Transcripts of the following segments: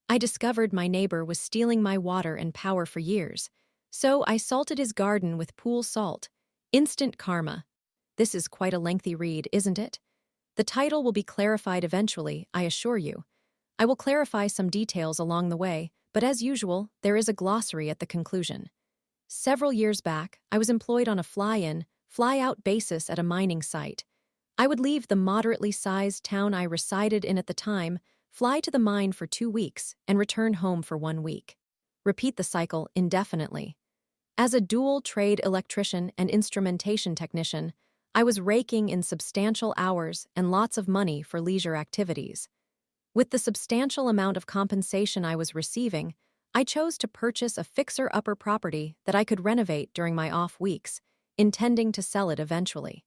I discovered my neighbor was stealing my water and power for years, so I salted his garden with pool salt. Instant karma. This is quite a lengthy read, isn't it? The title will be clarified eventually, I assure you. I will clarify some details along the way, but as usual, there is a glossary at the conclusion. Several years back, I was employed on a fly-in, fly-out basis at a mining site. I would leave the moderately sized town I resided in at the time, fly to the mine for 2 weeks, and return home for 1 week. Repeat the cycle indefinitely. As a dual-trade electrician and instrumentation technician, I was raking in substantial hours and lots of money for leisure activities. With the substantial amount of compensation I was receiving, I chose to purchase a fixer-upper property that I could renovate during my off weeks, intending to sell it eventually.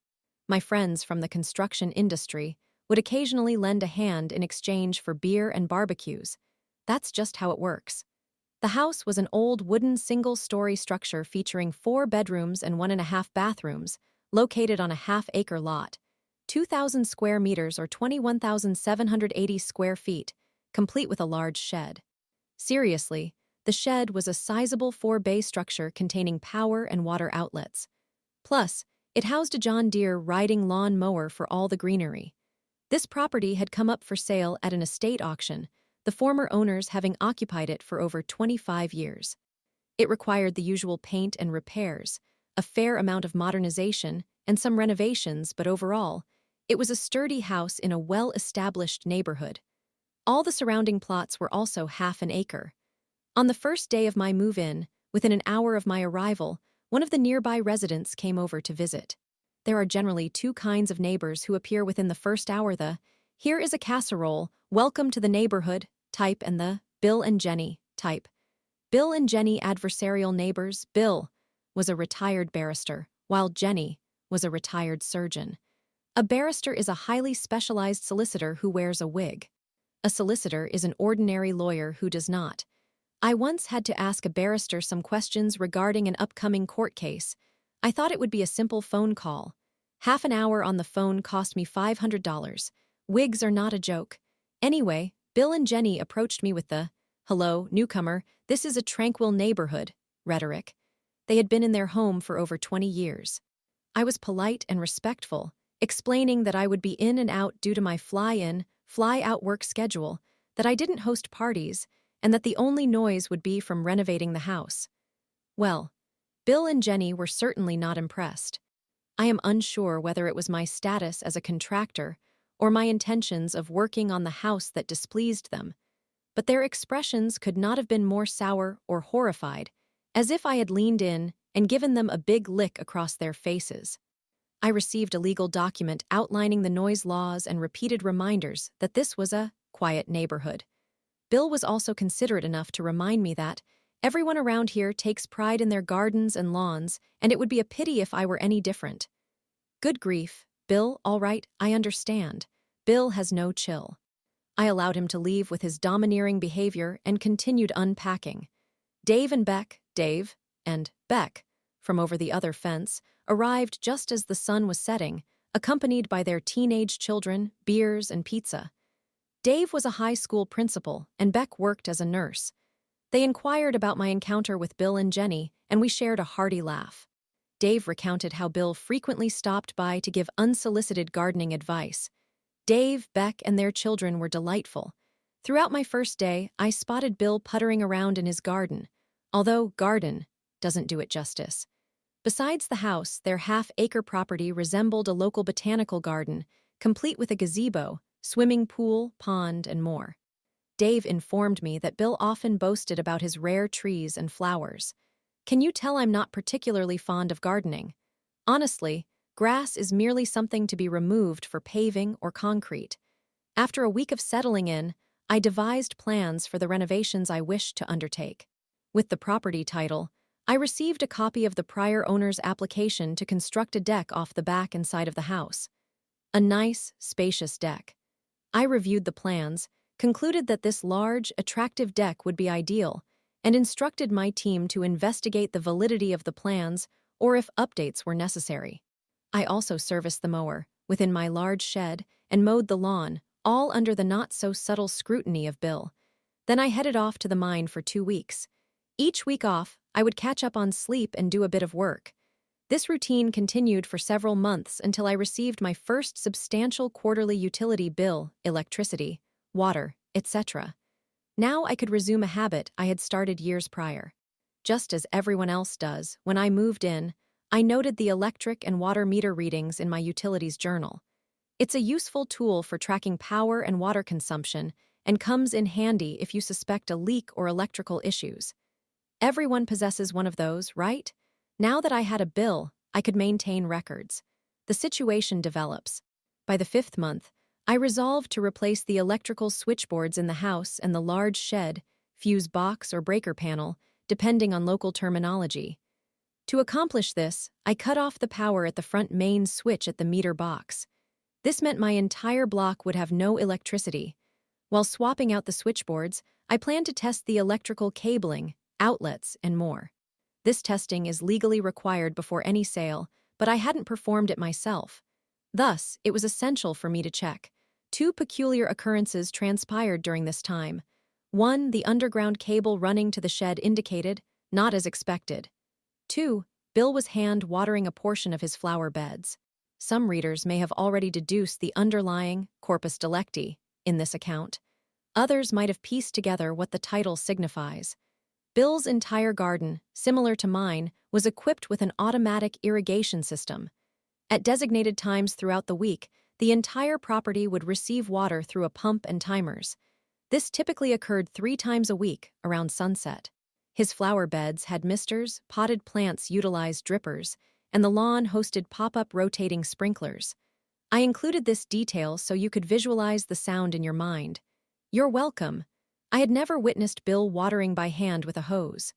My friends from the construction industry would occasionally lend a hand in exchange for beer and barbecues. That's just how it works. The house was an old wooden single-story structure featuring 4 bedrooms and 1.5 bathrooms, located on a half-acre lot, 2,000 square meters or 21,780 square feet, complete with a large shed. Seriously, the shed was a sizable 4-bay structure containing power and water outlets. Plus, it housed a John Deere riding lawn mower for all the greenery. This property had come up for sale at an estate auction, the former owners having occupied it for over 25 years. It required the usual paint and repairs, a fair amount of modernization, and some renovations, but overall, it was a sturdy house in a well-established neighborhood. All the surrounding plots were also half an acre. On the first day of my move-in, within an hour of my arrival, one of the nearby residents came over to visit. There are generally 2 kinds of neighbors who appear within the first hour: the "here is a casserole, welcome to the neighborhood" type, and the "Bill and Jenny" type. Bill and Jenny adversarial neighbors. Bill was a retired barrister, while Jenny was a retired surgeon. A barrister is a highly specialized solicitor who wears a wig. A solicitor is an ordinary lawyer who does not. I once had to ask a barrister some questions regarding an upcoming court case. I thought it would be a simple phone call. Half an hour on the phone cost me $500. Wigs are not a joke. Anyway, Bill and Jenny approached me with the "Hello, newcomer, this is a tranquil neighborhood" rhetoric. They had been in their home for over 20 years. I was polite and respectful, explaining that I would be in and out due to my fly-in, fly-out work schedule, that I didn't host parties, and that the only noise would be from renovating the house. Well, Bill and Jenny were certainly not impressed. I am unsure whether it was my status as a contractor or my intentions of working on the house that displeased them, but their expressions could not have been more sour or horrified, as if I had leaned in and given them a big lick across their faces. I received a legal document outlining the noise laws and repeated reminders that this was a quiet neighborhood. Bill was also considerate enough to remind me that everyone around here takes pride in their gardens and lawns, and it would be a pity if I were any different. Good grief, Bill, all right, I understand. Bill has no chill. I allowed him to leave with his domineering behavior and continued unpacking. Dave and Beck, from over the other fence, arrived just as the sun was setting, accompanied by their teenage children, beers, and pizza. Dave was a high school principal, and Beck worked as a nurse. They inquired about my encounter with Bill and Jenny, and we shared a hearty laugh. Dave recounted how Bill frequently stopped by to give unsolicited gardening advice. Dave, Beck, and their children were delightful. Throughout my first day, I spotted Bill puttering around in his garden, although garden doesn't do it justice. Besides the house, their half-acre property resembled a local botanical garden, complete with a gazebo, swimming pool, pond, and more. Dave informed me that Bill often boasted about his rare trees and flowers. Can you tell I'm not particularly fond of gardening? Honestly, grass is merely something to be removed for paving or concrete. After a week of settling in, I devised plans for the renovations I wished to undertake. With the property title, I received a copy of the prior owner's application to construct a deck off the back and side of the house. A nice, spacious deck. I reviewed the plans, concluded that this large, attractive deck would be ideal, and instructed my team to investigate the validity of the plans or if updates were necessary. I also serviced the mower within my large shed and mowed the lawn, all under the not-so-subtle scrutiny of Bill. Then I headed off to the mine for 2 weeks. Each week off, I would catch up on sleep and do a bit of work. This routine continued for several months until I received my first substantial quarterly utility bill, electricity, water, etc. Now I could resume a habit I had started years prior. Just as everyone else does, when I moved in, I noted the electric and water meter readings in my utilities journal. It's a useful tool for tracking power and water consumption and comes in handy if you suspect a leak or electrical issues. Everyone possesses one of those, right? Now that I had a bill, I could maintain records. The situation develops. By the 5th month, I resolved to replace the electrical switchboards in the house and the large shed, fuse box or breaker panel, depending on local terminology. To accomplish this, I cut off the power at the front main switch at the meter box. This meant my entire block would have no electricity. While swapping out the switchboards, I planned to test the electrical cabling, outlets, and more. This testing is legally required before any sale, but I hadn't performed it myself. Thus, it was essential for me to check. 2 peculiar occurrences transpired during this time. 1, the underground cable running to the shed indicated, not as expected. 2, Bill was hand-watering a portion of his flower beds. Some readers may have already deduced the underlying corpus delicti in this account. Others might have pieced together what the title signifies. Bill's entire garden, similar to mine, was equipped with an automatic irrigation system. At designated times throughout the week, the entire property would receive water through a pump and timers. This typically occurred 3 times a week, around sunset. His flower beds had misters, potted plants utilized drippers, and the lawn hosted pop-up rotating sprinklers. I included this detail so you could visualize the sound in your mind. You're welcome. I had never witnessed Bill watering by hand with a hose.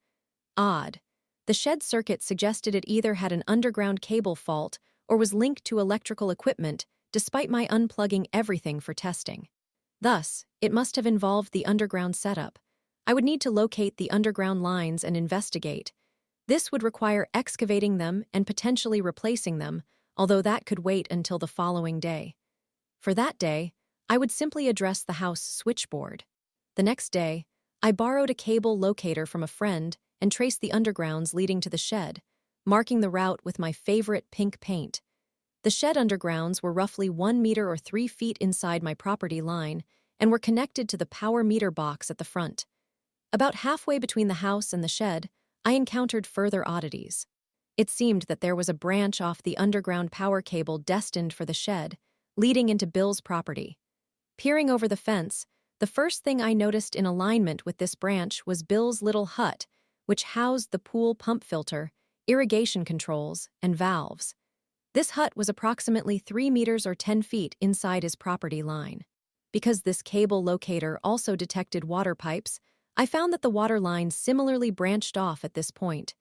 Odd. The shed circuit suggested it either had an underground cable fault or was linked to electrical equipment, despite my unplugging everything for testing. Thus, it must have involved the underground setup. I would need to locate the underground lines and investigate. This would require excavating them and potentially replacing them, although that could wait until the following day. For that day, I would simply address the house switchboard. The next day, I borrowed a cable locator from a friend and traced the undergrounds leading to the shed, marking the route with my favorite pink paint. The shed undergrounds were roughly 1 meter or 3 feet inside my property line and were connected to the power meter box at the front. About halfway between the house and the shed, I encountered further oddities. It seemed that there was a branch off the underground power cable destined for the shed, leading into Bill's property. Peering over the fence, the first thing I noticed in alignment with this branch was Bill's little hut, which housed the pool pump filter, irrigation controls, and valves. This hut was approximately 3 meters or 10 feet inside his property line. Because this cable locator also detected water pipes, I found that the water lines similarly branched off at this point.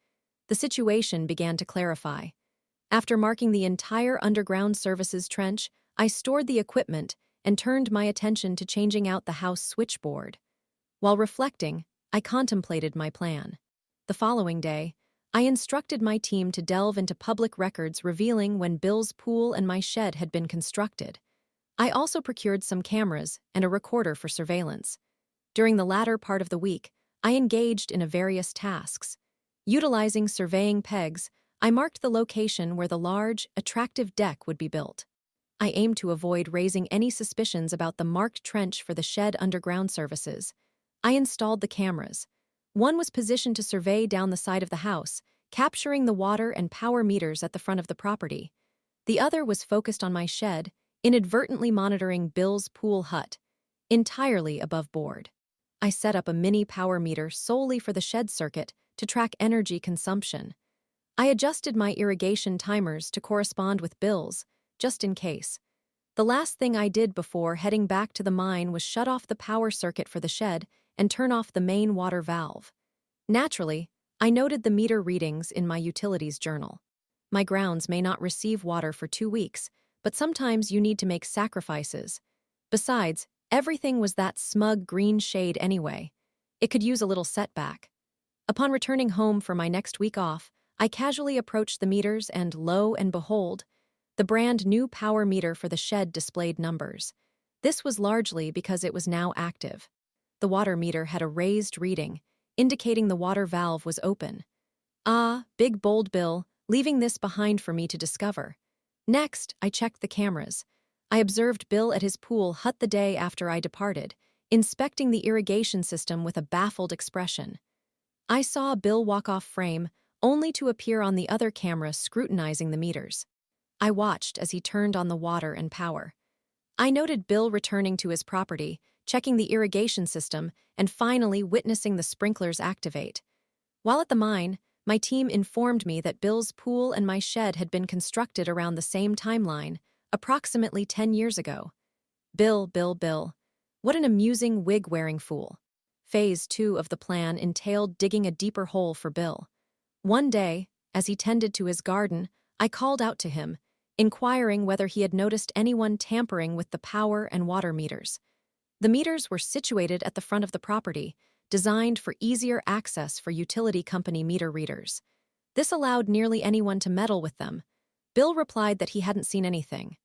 The situation began to clarify. After marking the entire underground services trench, I stored the equipment and turned my attention to changing out the house switchboard. While reflecting, I contemplated my plan. The following day, I instructed my team to delve into public records revealing when Bill's pool and my shed had been constructed. I also procured some cameras and a recorder for surveillance. During the latter part of the week, I engaged in various tasks. Utilizing surveying pegs, I marked the location where the large, attractive deck would be built. I aimed to avoid raising any suspicions about the marked trench for the shed underground services. I installed the cameras. One was positioned to survey down the side of the house, capturing the water and power meters at the front of the property. The other was focused on my shed, inadvertently monitoring Bill's pool hut, entirely above board. I set up a mini power meter solely for the shed circuit to track energy consumption. I adjusted my irrigation timers to correspond with Bill's, just in case. The last thing I did before heading back to the mine was shut off the power circuit for the shed and turn off the main water valve. Naturally, I noted the meter readings in my utilities journal. My grounds may not receive water for 2 weeks, but sometimes you need to make sacrifices. Besides, everything was that smug green shade anyway. It could use a little setback. Upon returning home for my next week off, I casually approached the meters and, lo and behold, the brand new power meter for the shed displayed numbers. This was largely because it was now active. The water meter had a raised reading, indicating the water valve was open. Ah, big bold Bill, leaving this behind for me to discover. Next, I checked the cameras. I observed Bill at his pool hut the day after I departed, inspecting the irrigation system with a baffled expression. I saw Bill walk off frame, only to appear on the other camera scrutinizing the meters. I watched as he turned on the water and power. I noted Bill returning to his property, checking the irrigation system, and finally witnessing the sprinklers activate. While at the mine, my team informed me that Bill's pool and my shed had been constructed around the same timeline, approximately 10 years ago. Bill. What an amusing wig-wearing fool. Phase 2 of the plan entailed digging a deeper hole for Bill. One day, as he tended to his garden, I called out to him, inquiring whether he had noticed anyone tampering with the power and water meters. The meters were situated at the front of the property, designed for easier access for utility company meter readers. This allowed nearly anyone to meddle with them. Bill replied that he hadn't seen anything.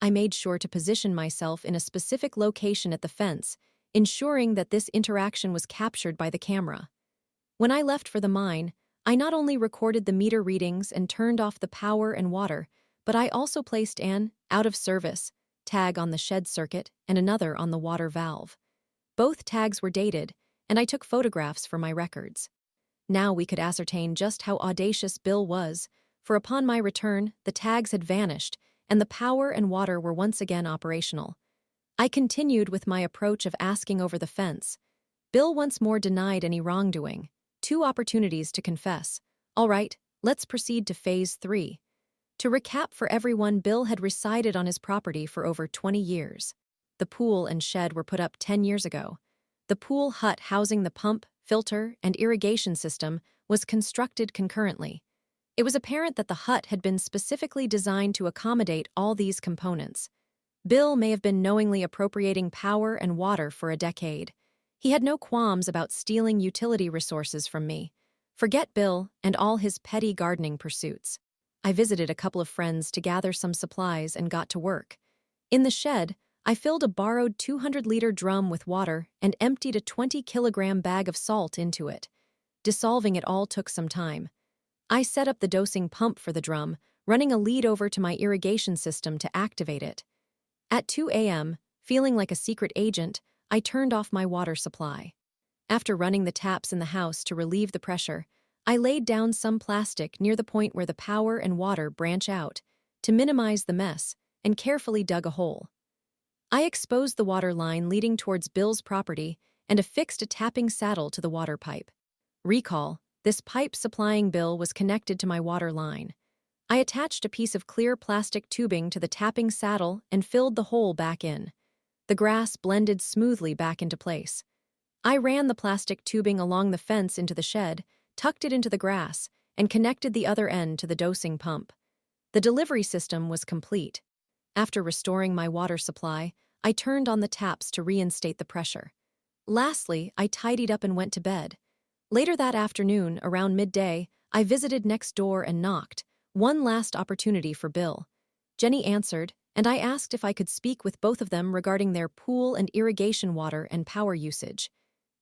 I made sure to position myself in a specific location at the fence, ensuring that this interaction was captured by the camera. When I left for the mine, I not only recorded the meter readings and turned off the power and water, but I also placed an out of service tag on the shed circuit and another on the water valve. Both tags were dated, and I took photographs for my records. Now we could ascertain just how audacious Bill was, for upon my return, the tags had vanished, and the power and water were once again operational. I continued with my approach of asking over the fence. Bill once more denied any wrongdoing. 2 opportunities to confess. All right, let's proceed to phase 3. To recap for everyone, Bill had resided on his property for over 20 years. The pool and shed were put up 10 years ago. The pool hut housing the pump, filter, and irrigation system was constructed concurrently. It was apparent that the hut had been specifically designed to accommodate all these components. Bill may have been knowingly appropriating power and water for a decade. He had no qualms about stealing utility resources from me. Forget Bill and all his petty gardening pursuits. I visited a couple of friends to gather some supplies and got to work. In the shed, I filled a borrowed 200-liter drum with water and emptied a 20-kilogram bag of salt into it. Dissolving it all took some time. I set up the dosing pump for the drum, running a lead over to my irrigation system to activate it. At 2 a.m., feeling like a secret agent, I turned off my water supply. After running the taps in the house to relieve the pressure, I laid down some plastic near the point where the power and water branch out to minimize the mess and carefully dug a hole. I exposed the water line leading towards Bill's property and affixed a tapping saddle to the water pipe. Recall, this pipe supplying Bill was connected to my water line. I attached a piece of clear plastic tubing to the tapping saddle and filled the hole back in. The grass blended smoothly back into place. I ran the plastic tubing along the fence into the shed, tucked it into the grass, and connected the other end to the dosing pump. The delivery system was complete. After restoring my water supply, I turned on the taps to reinstate the pressure. Lastly, I tidied up and went to bed. Later that afternoon, around midday, I visited next door and knocked. One last opportunity for Bill. Jenny answered, and I asked if I could speak with both of them regarding their pool and irrigation water and power usage.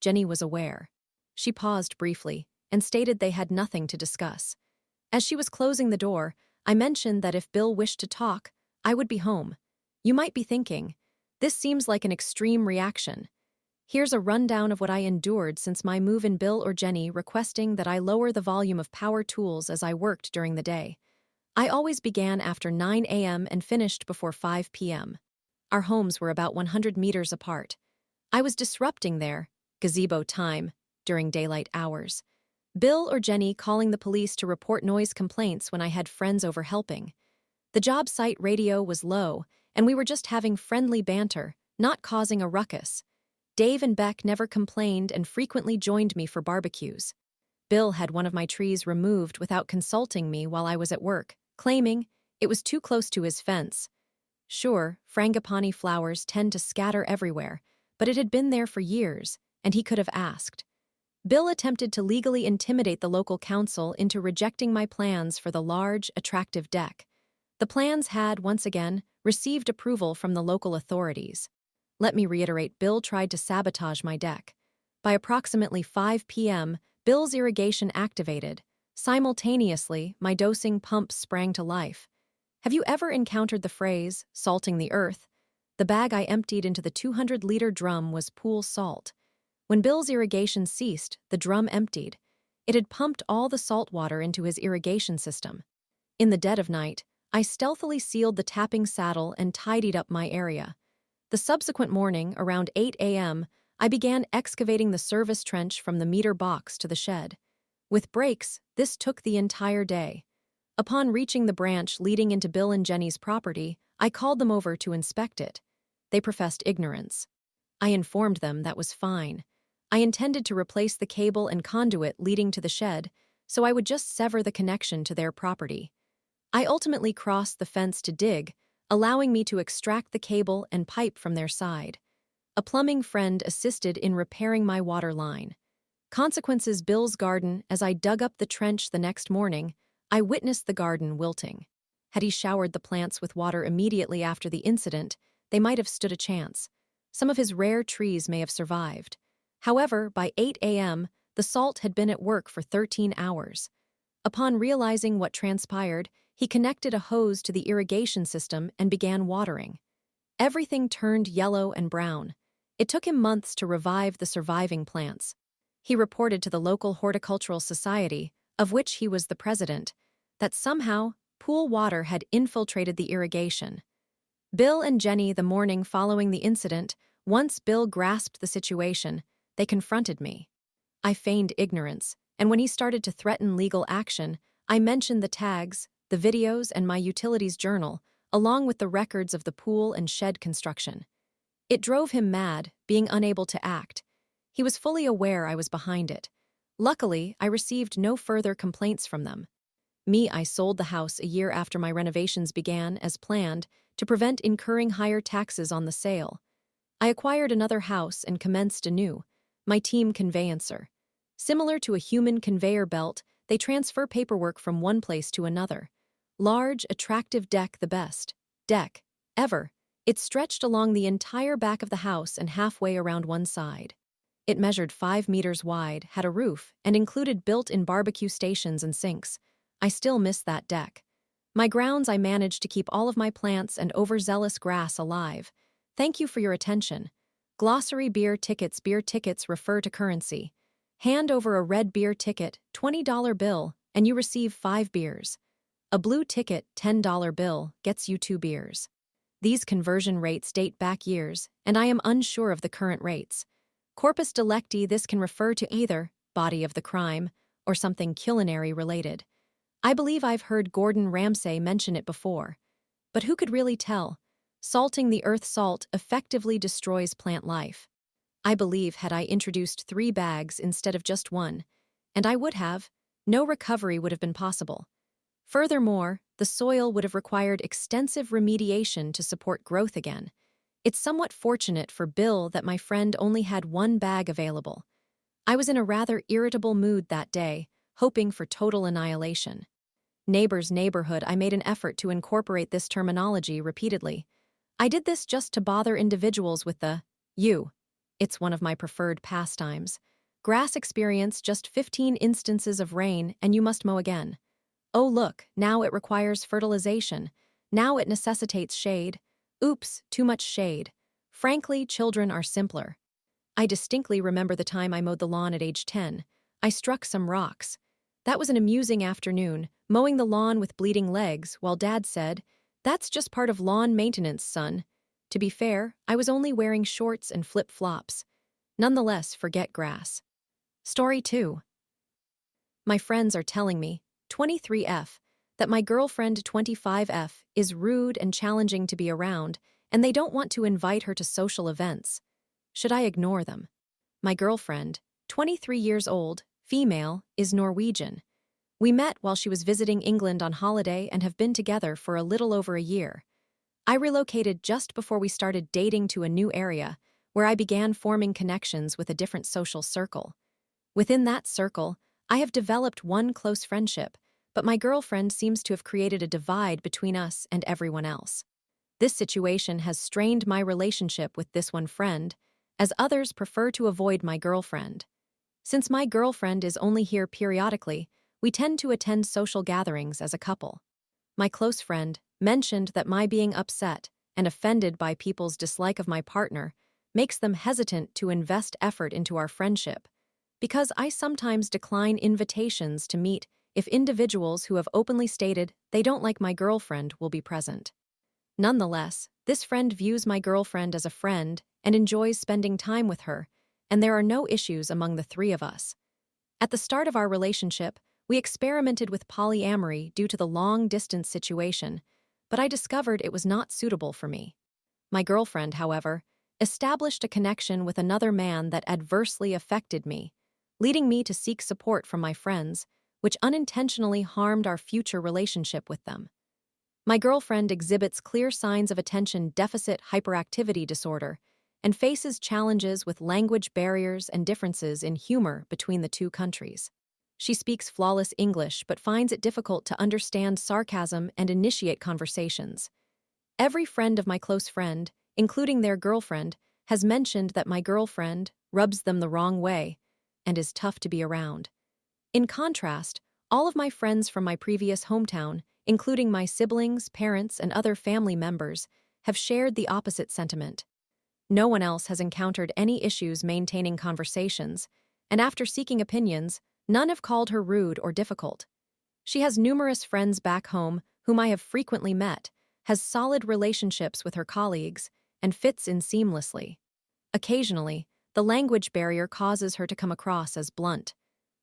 Jenny was aware. She paused briefly and stated they had nothing to discuss. As she was closing the door, I mentioned that if Bill wished to talk, I would be home. You might be thinking, this seems like an extreme reaction. Here's a rundown of what I endured since my move in. Bill or Jenny requesting that I lower the volume of power tools as I worked during the day. I always began after 9 a.m. and finished before 5 p.m. Our homes were about 100 meters apart. I was disrupting their gazebo time during daylight hours. Bill or Jenny calling the police to report noise complaints when I had friends over helping. The job site radio was low, and we were just having friendly banter, not causing a ruckus. Dave and Beck never complained and frequently joined me for barbecues. Bill had one of my trees removed without consulting me while I was at work, claiming it was too close to his fence. Sure, frangipani flowers tend to scatter everywhere, but it had been there for years, and he could have asked. Bill attempted to legally intimidate the local council into rejecting my plans for the large, attractive deck. The plans had, once again, received approval from the local authorities. Let me reiterate, Bill tried to sabotage my deck. By approximately 5 p.m., Bill's irrigation activated. Simultaneously, my dosing pump sprang to life. Have you ever encountered the phrase, salting the earth? The bag I emptied into the 200-liter drum was pool salt. When Bill's irrigation ceased, the drum emptied. It had pumped all the salt water into his irrigation system. In the dead of night, I stealthily sealed the tapping saddle and tidied up my area. The subsequent morning, around 8 a.m., I began excavating the service trench from the meter box to the shed. With breaks, this took the entire day. Upon reaching the branch leading into Bill and Jenny's property, I called them over to inspect it. They professed ignorance. I informed them that was fine. I intended to replace the cable and conduit leading to the shed, so I would just sever the connection to their property. I ultimately crossed the fence to dig, allowing me to extract the cable and pipe from their side. A plumbing friend assisted in repairing my water line. Consequences: Bill's garden. As I dug up the trench the next morning, I witnessed the garden wilting. Had he showered the plants with water immediately after the incident, they might have stood a chance. Some of his rare trees may have survived. However, by 8 a.m., the salt had been at work for 13 hours. Upon realizing what transpired, he connected a hose to the irrigation system and began watering. Everything turned yellow and brown. It took him months to revive the surviving plants. He reported to the local horticultural society, of which he was the president, that somehow pool water had infiltrated the irrigation. Bill and Jenny, the morning following the incident, once Bill grasped the situation, they confronted me. I feigned ignorance, and when he started to threaten legal action, I mentioned the tags, the videos, and my utilities journal, along with the records of the pool and shed construction. It drove him mad, being unable to act. He was fully aware I was behind it. Luckily, I received no further complaints from them. I sold the house a year after my renovations began, as planned, to prevent incurring higher taxes on the sale. I acquired another house and commenced anew, my team conveyancer. Similar to a human conveyor belt, they transfer paperwork from one place to another. Large, attractive deck, the best deck ever. It stretched along the entire back of the house and halfway around one side. It measured 5 meters wide, had a roof, and included built-in barbecue stations and sinks. I still miss that deck. My grounds, I managed to keep all of my plants and overzealous grass alive. Thank you for your attention. Glossary: beer tickets refer to currency. Hand over a red beer ticket, $20 bill, and you receive 5 beers. A blue ticket, $10 bill, gets you 2 beers. These conversion rates date back years, and I am unsure of the current rates. Corpus delicti: this can refer to either body of the crime or something culinary related. I believe I've heard Gordon Ramsay mention it before. But who could really tell? Salting the earth: salt effectively destroys plant life. I believe had I introduced 3 bags instead of just 1, and I would have, no recovery would have been possible. Furthermore, the soil would have required extensive remediation to support growth again. It's somewhat fortunate for Bill that my friend only had 1 bag available. I was in a rather irritable mood that day, hoping for total annihilation. Neighbor's neighborhood: I made an effort to incorporate this terminology repeatedly. I did this just to bother individuals with the you. It's one of my preferred pastimes. Grass experience: just 15 instances of rain and you must mow again. Oh look, now it requires fertilization. Now it necessitates shade. Oops, too much shade. Frankly, children are simpler. I distinctly remember the time I mowed the lawn at age 10. I struck some rocks. That was an amusing afternoon, mowing the lawn with bleeding legs, while Dad said, "That's just part of lawn maintenance, son." To be fair, I was only wearing shorts and flip-flops. Nonetheless, forget grass. Story 2. My friends are telling me, 23F, that my girlfriend 25F is rude and challenging to be around, and they don't want to invite her to social events. Should I ignore them? My girlfriend, 23 years old, female, is Norwegian. We met while she was visiting England on holiday and have been together for a little over a year. I relocated just before we started dating to a new area, where I began forming connections with a different social circle. Within that circle, I have developed one close friendship, but my girlfriend seems to have created a divide between us and everyone else. This situation has strained my relationship with this one friend, as others prefer to avoid my girlfriend. Since my girlfriend is only here periodically, we tend to attend social gatherings as a couple. My close friend mentioned that my being upset and offended by people's dislike of my partner makes them hesitant to invest effort into our friendship, because I sometimes decline invitations to meet if individuals who have openly stated they don't like my girlfriend will be present. Nonetheless, this friend views my girlfriend as a friend and enjoys spending time with her, and there are no issues among the three of us. At the start of our relationship, we experimented with polyamory due to the long-distance situation, but I discovered it was not suitable for me. My girlfriend, however, established a connection with another man that adversely affected me, leading me to seek support from my friends, which unintentionally harmed our future relationship with them. My girlfriend exhibits clear signs of attention deficit hyperactivity disorder and faces challenges with language barriers and differences in humor between the two countries. She speaks flawless English but finds it difficult to understand sarcasm and initiate conversations. Every friend of my close friend, including their girlfriend, has mentioned that my girlfriend rubs them the wrong way and is tough to be around. In contrast, all of my friends from my previous hometown, including my siblings, parents, and other family members, have shared the opposite sentiment. No one else has encountered any issues maintaining conversations, and after seeking opinions, none have called her rude or difficult. She has numerous friends back home whom I have frequently met, has solid relationships with her colleagues, and fits in seamlessly. Occasionally, the language barrier causes her to come across as blunt.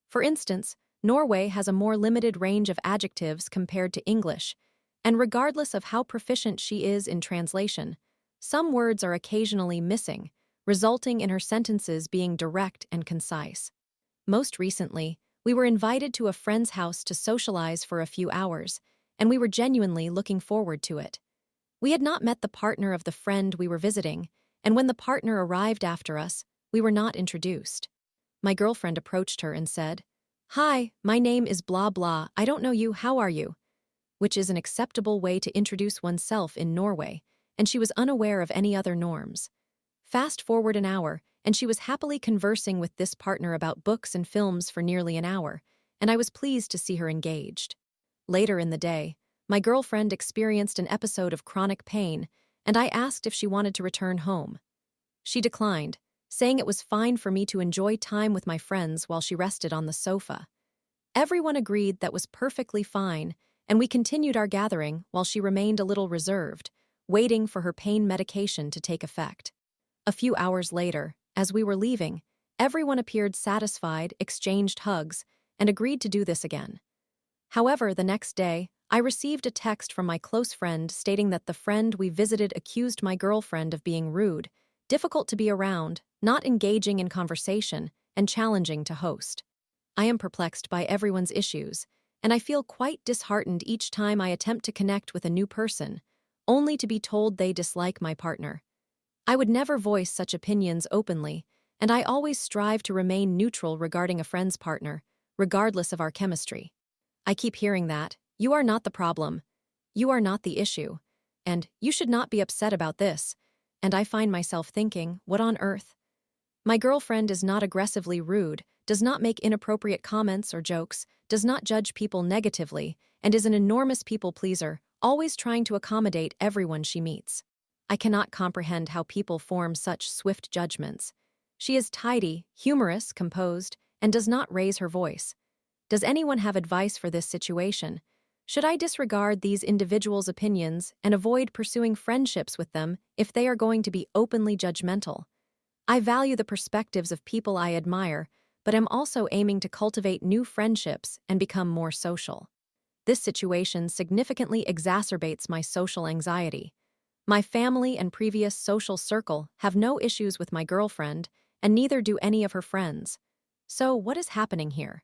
For instance, Norway has a more limited range of adjectives compared to English, and regardless of how proficient she is in translation, some words are occasionally missing, resulting in her sentences being direct and concise. Most recently, we were invited to a friend's house to socialize for a few hours, and we were genuinely looking forward to it. We had not met the partner of the friend we were visiting, and when the partner arrived after us, we were not introduced. My girlfriend approached her and said, "Hi, my name is blah blah, I don't know you, how are you?" Which is an acceptable way to introduce oneself in Norway, and she was unaware of any other norms. Fast forward an hour, and she was happily conversing with this partner about books and films for nearly an hour, and I was pleased to see her engaged. Later in the day, my girlfriend experienced an episode of chronic pain, and I asked if she wanted to return home. She declined, saying it was fine for me to enjoy time with my friends while she rested on the sofa. Everyone agreed that was perfectly fine, and we continued our gathering while she remained a little reserved, waiting for her pain medication to take effect. A few hours later, as we were leaving, everyone appeared satisfied, exchanged hugs, and agreed to do this again. However, the next day, I received a text from my close friend stating that the friend we visited accused my girlfriend of being rude, difficult to be around, not engaging in conversation, and challenging to host. I am perplexed by everyone's issues, and I feel quite disheartened each time I attempt to connect with a new person, only to be told they dislike my partner. I would never voice such opinions openly, and I always strive to remain neutral regarding a friend's partner, regardless of our chemistry. I keep hearing that, "You are not the problem," "You are not the issue," and "You should not be upset about this," and I find myself thinking, what on earth? My girlfriend is not aggressively rude, does not make inappropriate comments or jokes, does not judge people negatively, and is an enormous people pleaser, always trying to accommodate everyone she meets. I cannot comprehend how people form such swift judgments. She is tidy, humorous, composed, and does not raise her voice. Does anyone have advice for this situation? Should I disregard these individuals' opinions and avoid pursuing friendships with them if they are going to be openly judgmental? I value the perspectives of people I admire, but am also aiming to cultivate new friendships and become more social. This situation significantly exacerbates my social anxiety. My family and previous social circle have no issues with my girlfriend, and neither do any of her friends. So what is happening here?